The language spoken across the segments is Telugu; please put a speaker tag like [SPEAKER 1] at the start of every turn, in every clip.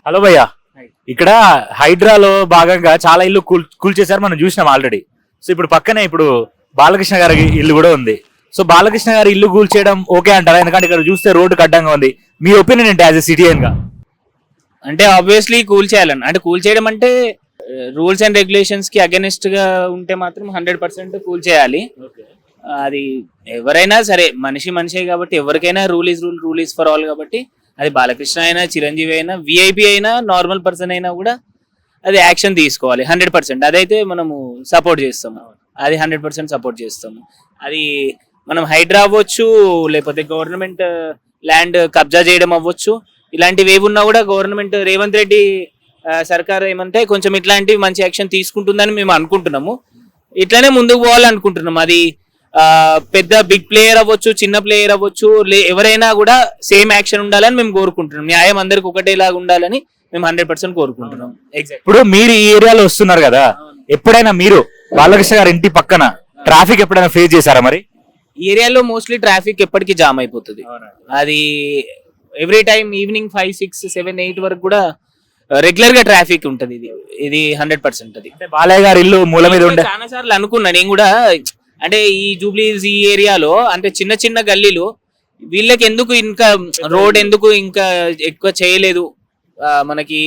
[SPEAKER 1] హలో భయ్యా, ఇక్కడ హైడ్రాలో భాగంగా చాలా ఇల్లు కూల్చేశారు, మనం చూసినాం ఆల్రెడీ. సో ఇప్పుడు పక్కనే ఇప్పుడు బాలకృష్ణ గారి ఇల్లు కూడా ఉంది. సో బాలకృష్ణ గారి ఇల్లు కూల్చేయడం ఓకే అంటారా? ఎందుకంటే ఇక్కడ చూస్తే రోడ్డు అడ్డంగా ఉంది. మీ ఒపీనియన్ ఏంటి యాజ్ ఎ సిటిజన్ గా?
[SPEAKER 2] అంటే ఆబ్వియస్లీ కూల్ చేయాలని, అంటే కూల్ చేయడం అంటే రూల్స్ అండ్ రెగ్యులేషన్స్ కి అగెనిస్ట్ గా ఉంటే మాత్రం 100% కూల్ చేయాలి. అది ఎవరైనా సరే, మనిషే కాబట్టి ఎవరికైనా రూల్ ఈజ్ ఫర్ ఆల్ కాబట్టి అది బాలకృష్ణ అయినా, చిరంజీవి అయినా, విఐపి అయినా, నార్మల్ పర్సన్ అయినా కూడా అది యాక్షన్ తీసుకోవాలి 100%. అదైతే మనము సపోర్ట్ చేస్తాము, అది 100% సపోర్ట్ చేస్తాము. అది మనం హైడ్రా అవ్వచ్చు, లేకపోతే గవర్నమెంట్ ల్యాండ్ కబ్జా చేయడం అవ్వచ్చు, ఇలాంటివి ఏమున్నా కూడా గవర్నమెంట్ రేవంత్ రెడ్డి సర్కార్ ఏమంటే కొంచెం ఇట్లాంటివి మంచి యాక్షన్ తీసుకుంటుందని మేము అనుకుంటున్నాము. ఇట్లానే ముందుకు పోవాలనుకుంటున్నాం. అది పెద్ద బిగ్ ప్లేయర్ అవ్వచ్చు, చిన్న ప్లేయర్ అవ్వచ్చు, ఎవరైనా కూడా సేమ్ యాక్షన్ ఉండాలని మేము కోరుకుంటున్నాం. న్యాయం అందరికి ఒకటేలాగా ఉండాలని మేము 100% కోరుకుంటున్నాం.
[SPEAKER 1] ఇప్పుడు మీరు ఈ ఏరియాలో వస్తున్నారు కదా, ఎప్పుడైనా మీరు బాలకృష్ణ గారి ఇంటి పక్కన ట్రాఫిక్ ఎప్పుడైనా ఫేస్ చేశారా? మరి
[SPEAKER 2] ఈ ఏరియాలో మోస్ట్లీ ట్రాఫిక్ ఎప్పటికీ జామ్ అయిపోతుంది. అది ఎవ్రీ టైం ఈవినింగ్ 5, 6, 7, 8 వరకు కూడా రెగ్యులర్ గా ట్రాఫిక్ ఉంటది. ఇది 100%. అది
[SPEAKER 1] బాలయ్య గారి ఇల్లు మూల మీద ఉండే
[SPEAKER 2] చాలా సార్లు అనుకున్నా నేను కూడా, అంటే ఈ జూబ్లీస్ ఈ ఏరియాలో అంటే చిన్న చిన్న గల్లీలు వీళ్ళకి ఎందుకు ఇంకా రోడ్ ఎందుకు ఇంకా ఎక్కువ చేయలేదు మనకి,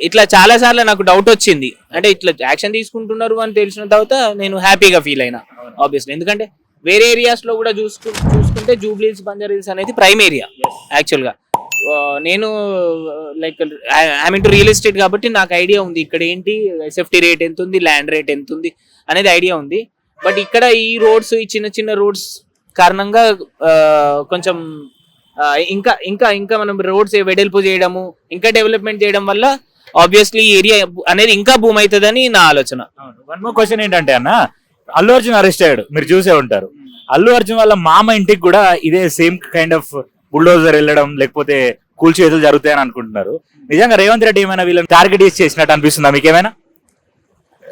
[SPEAKER 2] ఇట్లా చాలా సార్లు నాకు డౌట్ వచ్చింది. అంటే ఇట్లా యాక్షన్ తీసుకుంటున్నారు అని తెలిసిన తర్వాత నేను హ్యాపీగా ఫీల్ అయినా ఆబ్వియస్లీ. ఎందుకంటే వేరే ఏరియాస్ లో కూడా చూసుకుంటే జూబ్లీస్, బంజారా అనేది ప్రైమ్ ఏరియా యాక్చువల్ గా. నేను like I mean to real estate కాబట్టి నాకు ఐడియా ఉంది ఇక్కడ ఏంటి సేఫ్టీ రేట్ ఎంత ఉంది, ల్యాండ్ రేట్ ఎంత ఉంది అనేది ఐడియా ఉంది. బట్ ఇక్కడ ఈ రోడ్స్, ఈ చిన్న చిన్న రోడ్స్ కారణంగా కొంచెం ఇంకా ఇంకా ఇంకా మనం రోడ్స్ వెడల్పు చేయడము, ఇంకా డెవలప్మెంట్ చేయడం వల్ల ఆబ్వియస్లీ ఏరియా అనేది ఇంకా బూమ్ అవుతుందని నా ఆలోచన.
[SPEAKER 1] వన్ మోర్ క్వశ్చన్ ఏంటంటే అన్న, అల్లు అర్జున్ అరెస్ట్ అయ్యాడు, మీరు చూసే ఉంటారు. అల్లు అర్జున్ వాళ్ళ మామ ఇంటికి కూడా ఇదే సేమ్ కైండ్ ఆఫ్ బుల్డోజర్ వెళ్ళడం లేకపోతే కూల్చేతులు జరుగుతాయని అనుకుంటున్నారు. నిజంగా రేవంత్ రెడ్డి ఏమైనా వీళ్ళని టార్గెట్ చేసినట్టు అనిపిస్తుందా మీకేమైనా?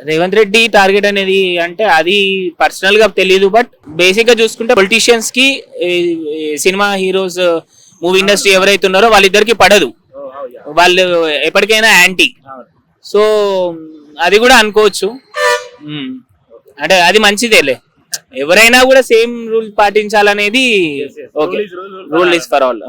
[SPEAKER 2] రేవంత్ రెడ్డి టార్గెట్ అనేది అంటే అది పర్సనల్ గా తెలియదు. బట్ బేసిక్ గా చూసుకుంటే పొలిటీషియన్స్ కి సినిమా హీరోస్, మూవీ ఇండస్ట్రీ ఎవరైతే ఉన్నారో వాళ్ళిద్దరికి పడదు, వాళ్ళు ఎప్పటికైనా యాంటీ. సో అది కూడా అనుకోవచ్చు. అంటే అది మంచిదేలే, ఎవరైనా కూడా సేమ్ రూల్ పాటించాలనేది okay, rule is for all.